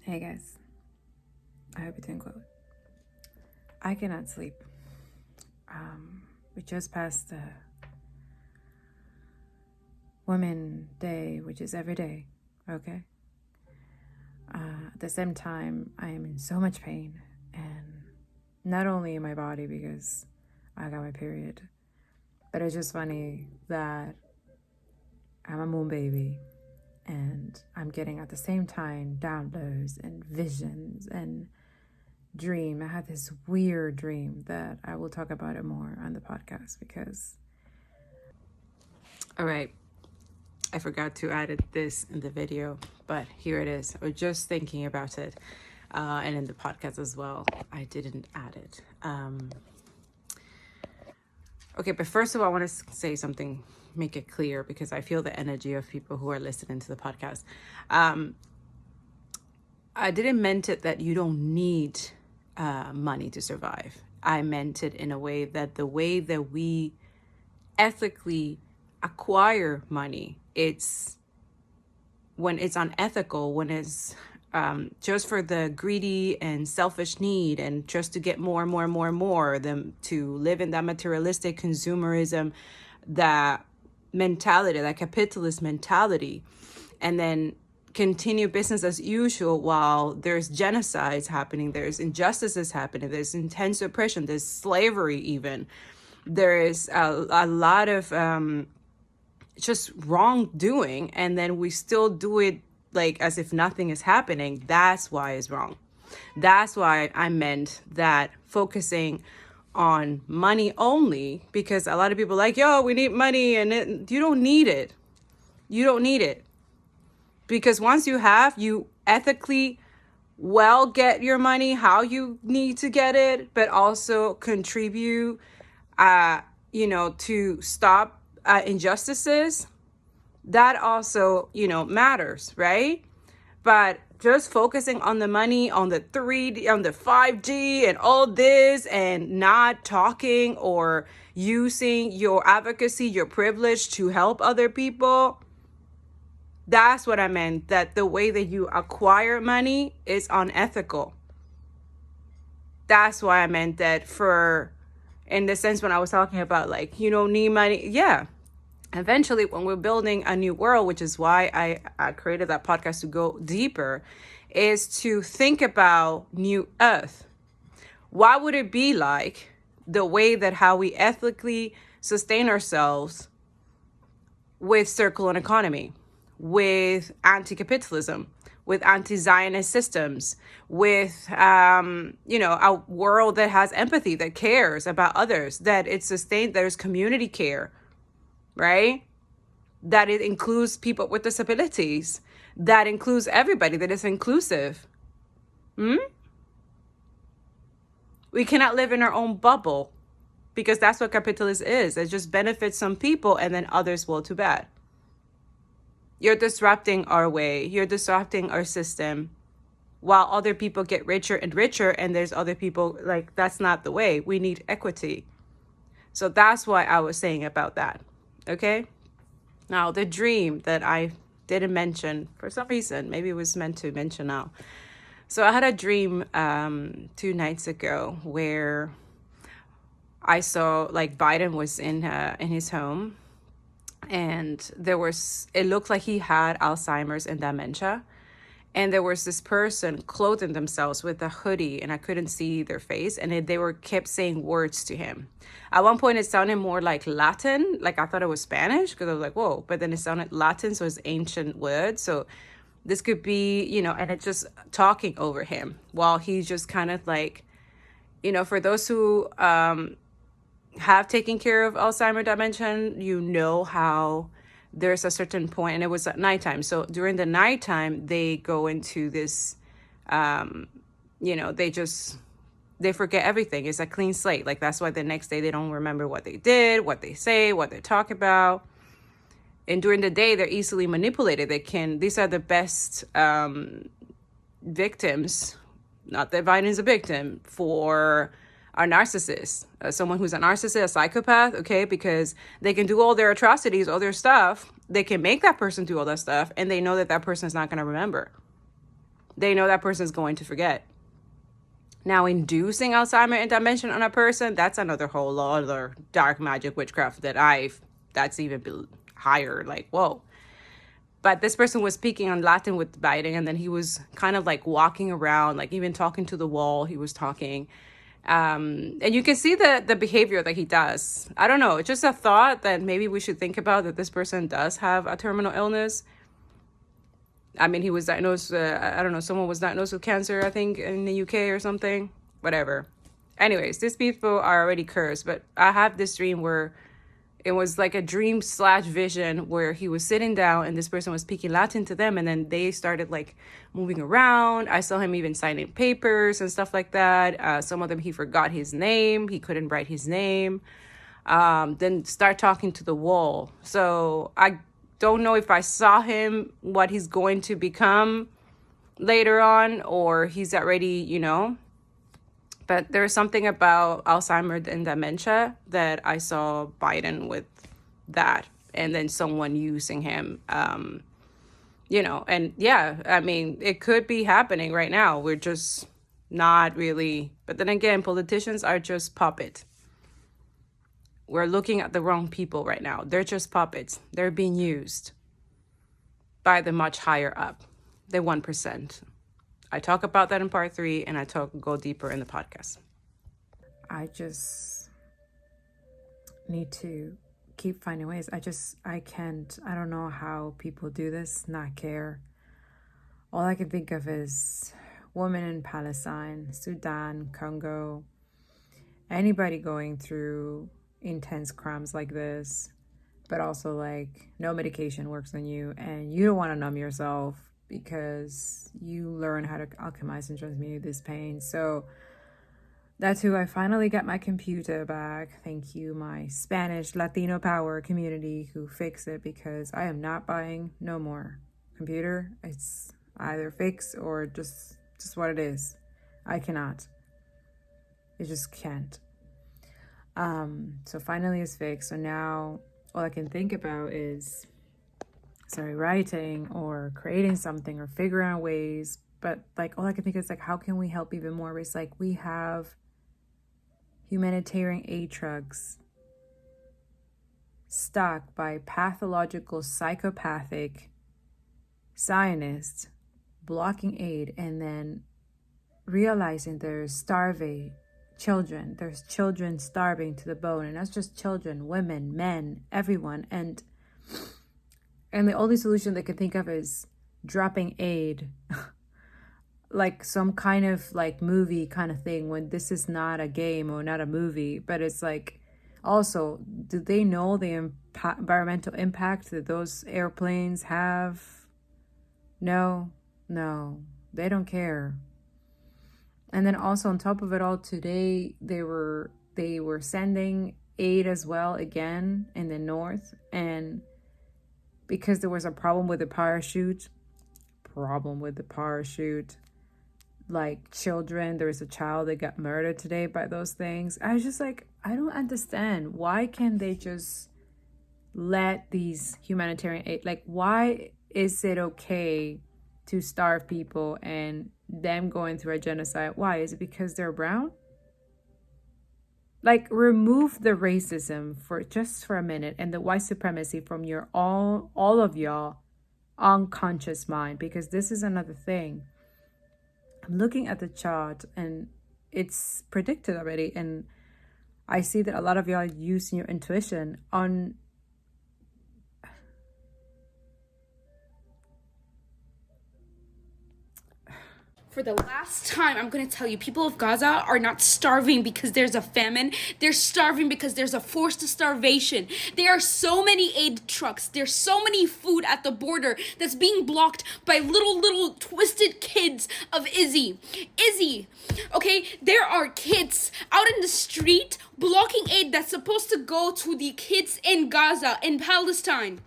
Hey guys, I hope you're doing well. I cannot sleep. We just passed the Women Day, which is every day, okay? At the same time, I am in so much pain, and not only in my body because I got my period, but it's just funny that I'm a moon baby and I'm getting at the same time downloads and visions and dream. I had this weird dream that I will talk about it more on the podcast because. All right. I forgot to add this in the video, but here it is. I was just thinking about it. And in the podcast as well. I didn't add it. Okay, but first of all, I want to say something, make it clear, because I feel the energy of people who are listening to the podcast. I didn't meant it that you don't need money to survive. I meant it in a way that the way that we ethically acquire money, it's when it's unethical, when it's just for the greedy and selfish need and just to get more and more and more and more, them to live in that materialistic consumerism, that mentality, that capitalist mentality, and then continue business as usual while there's genocides happening, there's injustices happening, there's intense oppression, there's slavery even. There is a lot of just wrongdoing, and then we still do it like as if nothing is happening. That's why it's wrong. That's why I meant that focusing on money only, because a lot of people are like, yo, we need money, and you don't need it. You don't need it. Because once you have, you ethically well get your money how you need to get it, but also contribute, to stop injustices. That also, matters, right? But just focusing on the money, on the 3D, on the 5G and all this, and not talking or using your advocacy, your privilege to help other people. That's what I meant, that the way that you acquire money is unethical. That's why I meant that in the sense when I was talking about like, you don't need money. Yeah. Eventually, when we're building a new world, which is why I created that podcast to go deeper, is to think about new earth. What would it be like the way that how we ethically sustain ourselves with circular economy, with anti-capitalism, with anti-Zionist systems, with, a world that has empathy, that cares about others, that it's sustained, there's community care, right? That it includes people with disabilities, that includes everybody, that is inclusive. We cannot live in our own bubble, because that's what capitalism is. It just benefits some people and then others will too bad. You're disrupting our way. You're disrupting our system while other people get richer and richer, and there's other people like, that's not the way. We need equity. So that's why I was saying about that. Okay. Now, the dream that I didn't mention for some reason, maybe it was meant to mention now. So I had a dream 2 nights ago where I saw like Biden was in his home, and it looked like he had Alzheimer's and dementia. And there was this person clothing themselves with a hoodie, and I couldn't see their face. And they kept saying words to him. At one point, it sounded more like Latin. Like I thought it was Spanish, because I was like, whoa. But then it sounded Latin, so it's ancient words. So this could be, and it's just talking over him while he's just kind of like, for those who have taken care of Alzheimer's, dementia, how there's a certain point, and it was at nighttime. So during the nighttime, they go into this, they forget everything. It's a clean slate. Like that's why the next day they don't remember what they did, what they say, what they talk about. And during the day, they're easily manipulated. These are the best victims, not that Biden's a victim, for a narcissist, someone who's a narcissist, a psychopath, okay? Because they can do all their atrocities, all their stuff. They can make that person do all that stuff, and they know that that person is not going to remember. they know that person is going to forget. Now, inducing Alzheimer and dementia on a person, that's another whole other dark magic witchcraft that's even higher. Like, whoa. But this person was speaking on Latin with Biden, and then he was kind of like walking around, like even talking to the wall. He was talking. And you can see the behavior that he does. I don't know. It's just a thought that maybe we should think about, that this person does have a terminal illness. I mean, he was diagnosed, I don't know, someone was diagnosed with cancer, I think, in the UK or something. Whatever. Anyways, these people are already cursed. But I have this dream where it was like a dream / vision where he was sitting down and this person was speaking Latin to them. And then they started like moving around. I saw him even signing papers and stuff like that. Some of them, he forgot his name. He couldn't write his name. Then start talking to the wall. So I don't know if I saw him, what he's going to become later on, or he's already, but there's something about Alzheimer's and dementia that I saw Biden with that, and then someone using him, and yeah, I mean, it could be happening right now. We're just not really, but then again, politicians are just puppets. We're looking at the wrong people right now. They're just puppets. They're being used by the much higher up, the 1%. I talk about that in part 3, and I go deeper in the podcast. I just need to keep finding ways. I don't know how people do this, not care. All I can think of is women in Palestine, Sudan, Congo, anybody going through intense crimes like this, but also like no medication works on you and you don't want to numb yourself because you learn how to alchemize and transmute this pain. So that's who I finally got my computer back. Thank you, my Spanish Latino power community who fixed it, because I am not buying no more computer. It's either fix or just what it is. I cannot. It just can't. So finally it's fixed. So now all I can think about is writing or creating something or figuring out ways. But like all I can think is like, how can we help even more? It's like we have humanitarian aid trucks stocked by pathological, psychopathic Zionists blocking aid, and then realizing there's children. There's children starving to the bone, and that's just children, women, men, everyone. And the only solution they can think of is dropping aid. Like some kind of like movie kind of thing, when this is not a game or not a movie. But it's like, also, do they know the environmental impact that those airplanes have? No, they don't care. And then also on top of it all, today they were sending aid as well again in the north, and because there was a problem with the parachute, like children, there was a child that got murdered today by those things. I was just like, I don't understand. Why can't they just let these humanitarian aid, like, why is it okay to starve people and them going through a genocide? Why? Is it because they're brown? Like, remove the racism for a minute and the white supremacy from your all of y'all unconscious mind, because this is another thing. I'm looking at the chart and it's predicted already, and I see that a lot of y'all using your intuition on For the last time, I'm going to tell you, people of Gaza are not starving because there's a famine. They're starving because there's a forced starvation. There are so many aid trucks. There's so many food at the border that's being blocked by little twisted kids of Izzy. Okay? There are kids out in the street blocking aid that's supposed to go to the kids in Gaza, in Palestine.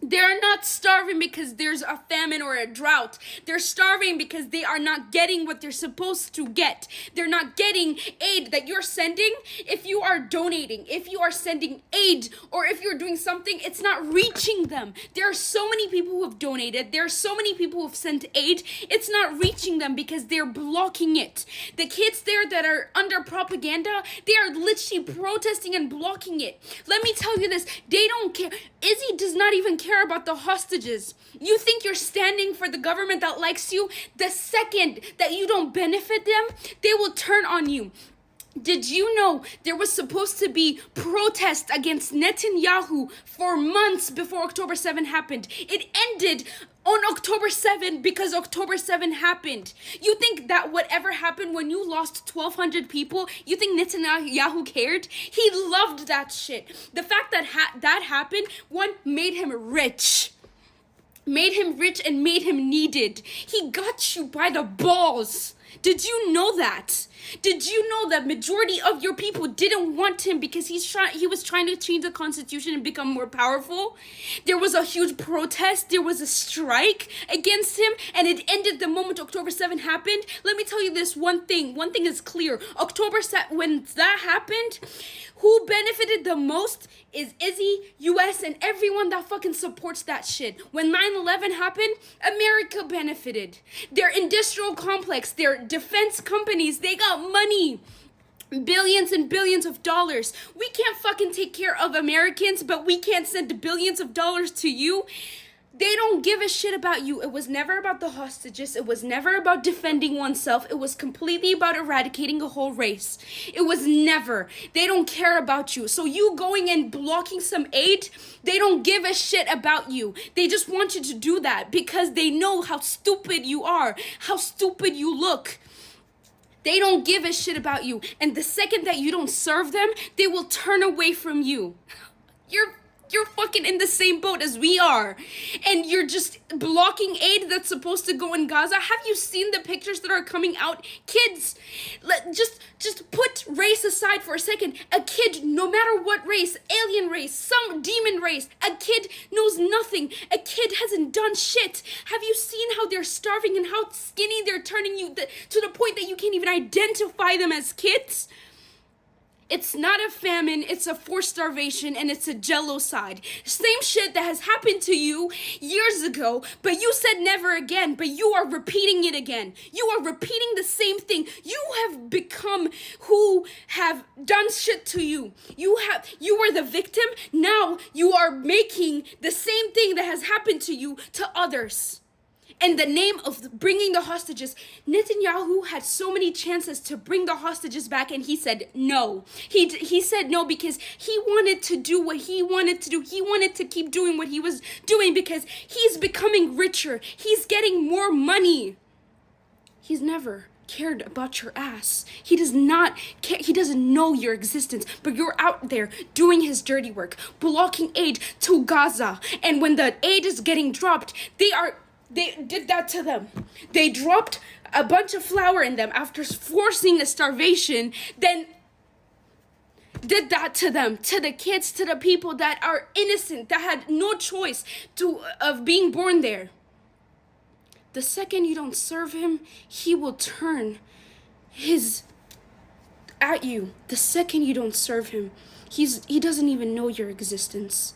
They're not starving because there's a famine or a drought. They're starving because they are not getting what they're supposed to get. They're not getting aid that you're sending. If you are donating, if you are sending aid, or if you're doing something, it's not reaching them. There are so many people who have donated. There are so many people who have sent aid. It's not reaching them because they're blocking it. The kids there that are under propaganda, they are literally protesting and blocking it. Let me tell you this. They don't care. Izzy does not even care about the hostages. You think you're standing for the government that likes you? The second that you don't benefit them, they will turn on you. Did you know there was supposed to be protest against Netanyahu for months before October 7 happened? It ended on October 7 because October 7 happened. You think that whatever happened when you lost 1,200 people, you think Netanyahu cared? He loved that shit. The fact that that happened, one, made him rich. Made him rich and made him needed. He got you by the balls. Did you know that? Did you know that majority of your people didn't want him because he was trying to change the constitution and become more powerful? There was a huge protest. There was a strike against him, and it ended the moment October 7 happened. Let me tell you this one thing. One thing is clear. October 7, when that happened, who benefited the most is Izzy, US, and everyone that fucking supports that shit. When 9/11 happened, America benefited. Their industrial complex, their defense companies, they got money. Billions and billions of dollars. We can't fucking take care of Americans, but we can't send billions of dollars to you. They don't give a shit about you. It was never about the hostages. It was never about defending oneself. It was completely about eradicating a whole race. It was never. They don't care about you. So you going and blocking some aid, they don't give a shit about you. They just want you to do that because they know how stupid you are, how stupid you look. They don't give a shit about you. And the second that you don't serve them, they will turn away from you. You're fucking in the same boat as we are. And you're just blocking aid that's supposed to go in Gaza. Have you seen the pictures that are coming out? Kids, just put race aside for a second. A kid, no matter what race, alien race, some demon race, a kid knows nothing. A kid hasn't done shit. Have you seen how they're starving and how skinny they're turning you to the point that you can't even identify them as kids? It's not a famine, it's a forced starvation, and it's a genocide. Same shit that has happened to you years ago, but you said never again, but you are repeating it again. You are repeating the same thing. You have become who have done shit to you. You were the victim, now you are making the same thing that has happened to you to others. In the name of bringing the hostages, Netanyahu had so many chances to bring the hostages back, and he said no. He said no because he wanted to do what he wanted to do. He wanted to keep doing what he was doing because he's becoming richer. He's getting more money. He's never cared about your ass. He does not care. He doesn't know your existence, but you're out there doing his dirty work, blocking aid to Gaza. And when the aid is getting dropped, they did that to them. They dropped a bunch of flour in them after forcing a starvation, then did that to them, to the kids, to the people that are innocent, that had no choice of being born there. The second you don't serve him, he will turn at you. The second you don't serve him, he doesn't even know your existence.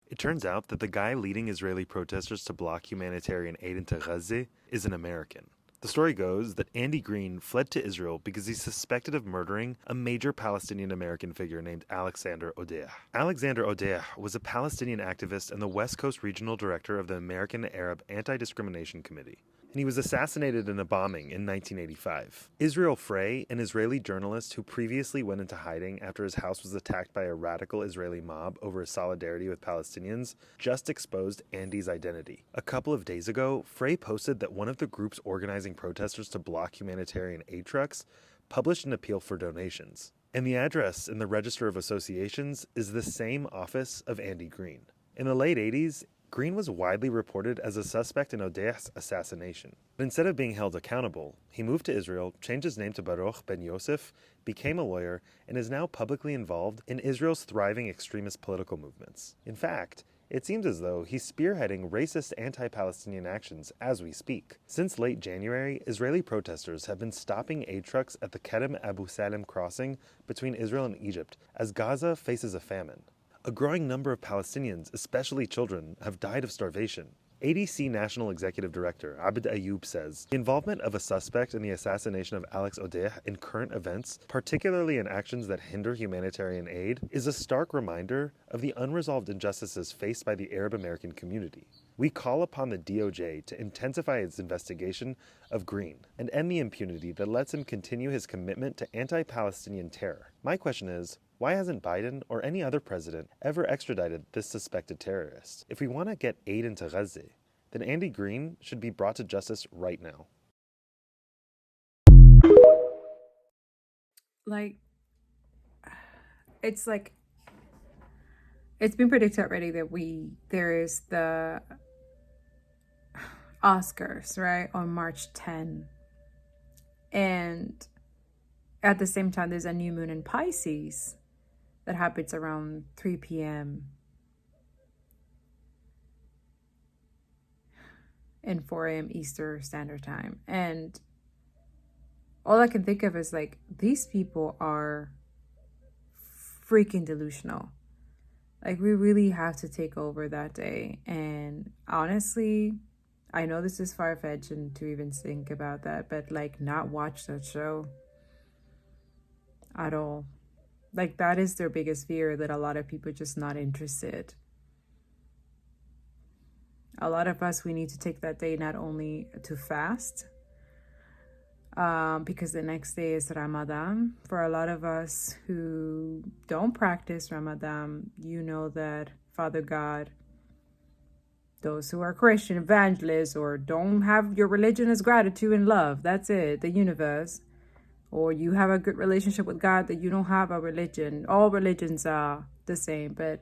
It turns out that the guy leading Israeli protesters to block humanitarian aid into Gaza is an American. The story goes that Andy Green fled to Israel because he's suspected of murdering a major Palestinian-American figure named Alexander Odeh. Alexander Odeh was a Palestinian activist and the West Coast Regional Director of the American Arab Anti-Discrimination Committee, and he was assassinated in a bombing in 1985. Israel Frey, an Israeli journalist who previously went into hiding after his house was attacked by a radical Israeli mob over his solidarity with Palestinians, just exposed Andy's identity. A couple of days ago, Frey posted that one of the groups organizing protesters to block humanitarian aid trucks published an appeal for donations. And the address in the Register of Associations is the same office of Andy Green. In the late 80s, Green was widely reported as a suspect in Odeh's assassination. But instead of being held accountable, he moved to Israel, changed his name to Baruch Ben Yosef, became a lawyer, and is now publicly involved in Israel's thriving extremist political movements. In fact, it seems as though he's spearheading racist anti-Palestinian actions as we speak. Since late January, Israeli protesters have been stopping aid trucks at the Kerem Abu Salem crossing between Israel and Egypt as Gaza faces a famine. A growing number of Palestinians, especially children, have died of starvation. ADC National Executive Director Abd Ayoub says, the involvement of a suspect in the assassination of Alex Odeh in current events, particularly in actions that hinder humanitarian aid, is a stark reminder of the unresolved injustices faced by the Arab American community. We call upon the DOJ to intensify its investigation of Green and end the impunity that lets him continue his commitment to anti-Palestinian terror. My question is, why hasn't Biden or any other president ever extradited this suspected terrorist? If we want to get aid into Gaza, then Andy Green should be brought to justice right now. It's been predicted already that there is the Oscars, right, on March 10. And at the same time, there's a new moon in Pisces that happens around 3 p.m. and 4 a.m. Eastern Standard Time. And all I can think of is these people are freaking delusional. We really have to take over that day. And honestly, I know this is far-fetched to even think about that, but not watch that show at all. That is their biggest fear, that a lot of people are just not interested. A lot of us, we need to take that day not only to fast, because the next day is Ramadan. For a lot of us who don't practice Ramadan, you know that Father God, those who are Christian evangelists or don't have your religion as gratitude and love, that's it, the universe, or you have a good relationship with God that you don't have a religion. All religions are the same, but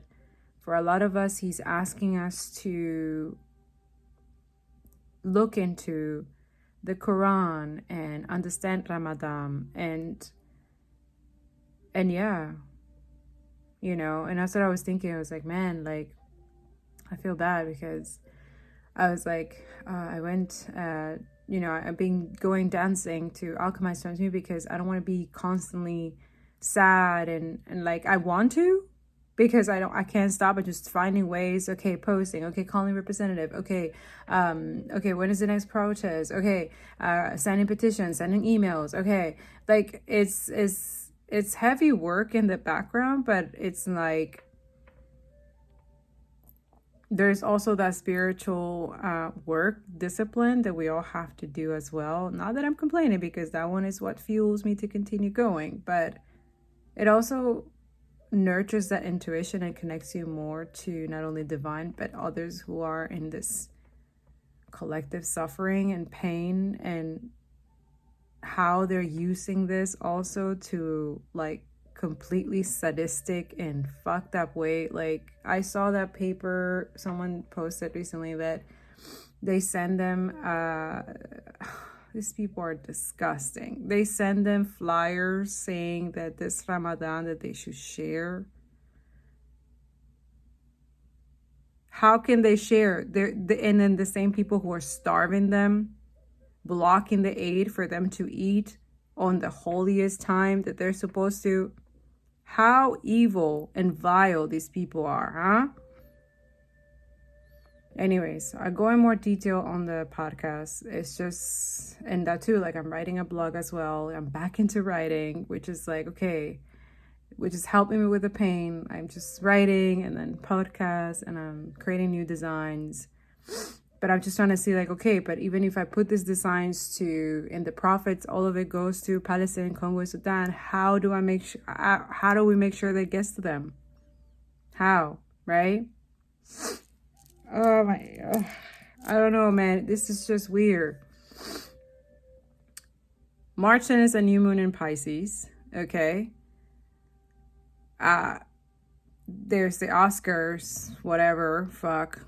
for a lot of us, he's asking us to look into the Quran and understand Ramadan and yeah, and that's what I was thinking. I was man, I feel bad because I was I went, I've been going dancing to alchemize times me because I don't want to be constantly sad and I want to, because I can't stop at just finding ways. Okay, posting. Okay, calling representative. Okay, when is the next protest? Okay, sending petitions, sending emails. Okay, it's heavy work in the background, but it's there's also that spiritual work discipline that we all have to do as well. Not that I'm complaining, because that one is what fuels me to continue going, but it also nurtures that intuition and connects you more to not only divine, but others who are in this collective suffering and pain, and how they're using this also to completely sadistic and fucked up way. I saw that paper someone posted recently that they send them these people are disgusting. They send them flyers saying that this Ramadan that they should share. How can they share? And then the same people who are starving them, blocking the aid for them to eat on the holiest time that they're supposed to. How evil and vile these people are, huh? Anyways, I go in more detail on the podcast. It's just, and that too, I'm writing a blog as well. I'm back into writing, which is okay, which is helping me with the pain. I'm just writing and then podcast, and I'm creating new designs. But I'm just trying to see okay, but even if I put these designs in the profits, all of it goes to Palestine, Congo, Sudan. How do we make sure that it gets to them? How, right? Oh my, I don't know, man. This is just weird. March 10 is a new moon in Pisces, okay? there's the Oscars, whatever, fuck.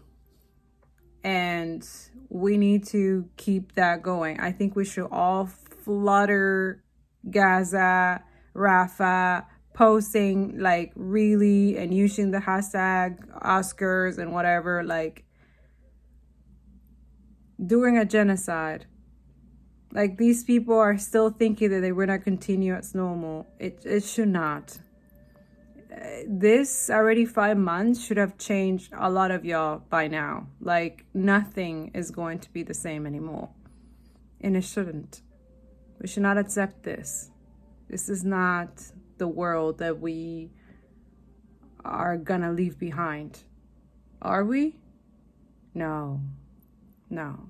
And we need to keep that going. I think we should all flutter Gaza, Rafah, posting like really and using the hashtag Oscars and whatever, like doing a genocide. Like these people are still thinking that they will not continue as normal. It should not. This already 5 months should have changed a lot of y'all by now. Like nothing is going to be the same anymore. And it shouldn't. We should not accept this. This is not the world that we are gonna leave behind. Are we? No. No.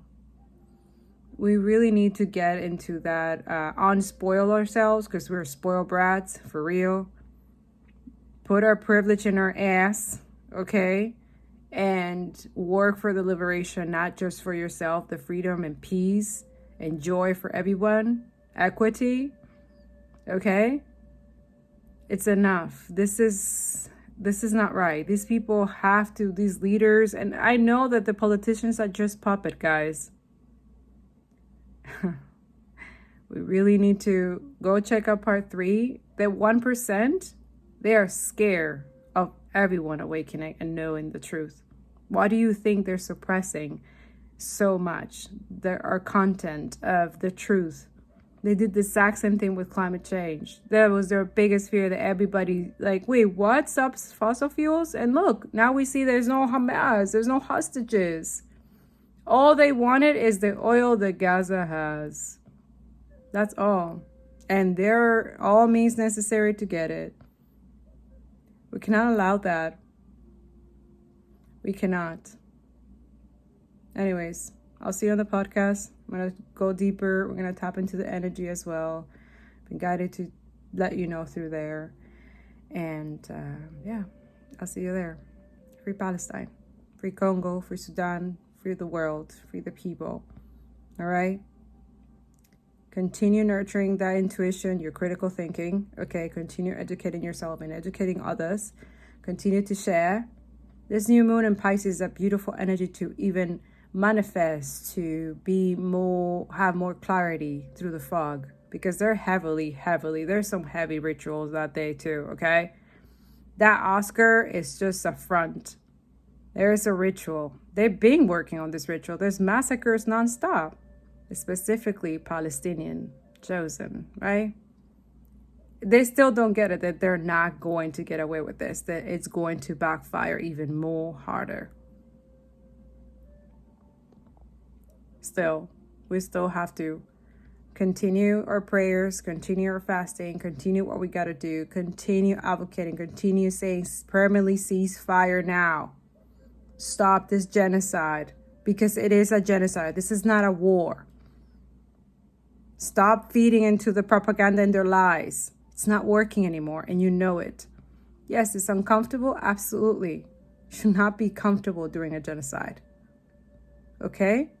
We really need to get into that, unspoil ourselves, because we're spoiled brats, for real. Put our privilege in our ass, okay? And work for the liberation, not just for yourself, the freedom and peace and joy for everyone, equity, okay? It's enough. This is not right. These people have to, these leaders, and I know that the politicians are just puppet guys. We really need to go check out part 3. That 1%, they are scared of everyone awakening and knowing the truth. Why do you think they're suppressing so much our content of the truth? They did the exact same thing with climate change. That was their biggest fear, that everybody like, wait, what? Stops fossil fuels? And look, now we see there's no Hamas, there's no hostages. All they wanted is the oil that Gaza has. That's all. And they're all means necessary to get it. We cannot allow that. We cannot. Anyways, I'll see you on the podcast. I'm going to go deeper. We're going to tap into the energy as well. Been guided to let you know through there. And yeah, I'll see you there. Free Palestine. Free Congo. Free Sudan. Free the world. Free the people. All right? Continue nurturing that intuition, your critical thinking. Okay, continue educating yourself and educating others. Continue to share. This new moon in Pisces is a beautiful energy to even manifest, to be more, have more clarity through the fog, because they're heavily, there's some heavy rituals that day too, okay? That Oscar is just a front. There is a ritual. They've been working on this ritual. There's massacres nonstop, specifically Palestinian chosen, right? They still don't get it, that they're not going to get away with this, that it's going to backfire even more harder. Still, we still have to continue our prayers, continue our fasting, continue what we got to do, continue advocating, continue saying permanently cease fire now. Stop this genocide, because it is a genocide. This is not a war. Stop feeding into the propaganda and their lies. It's not working anymore, and you know it. Yes, it's uncomfortable. Absolutely. You should not be comfortable during a genocide. Okay?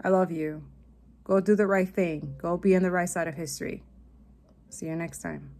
I love you. Go do the right thing. Go be on the right side of history. See you next time.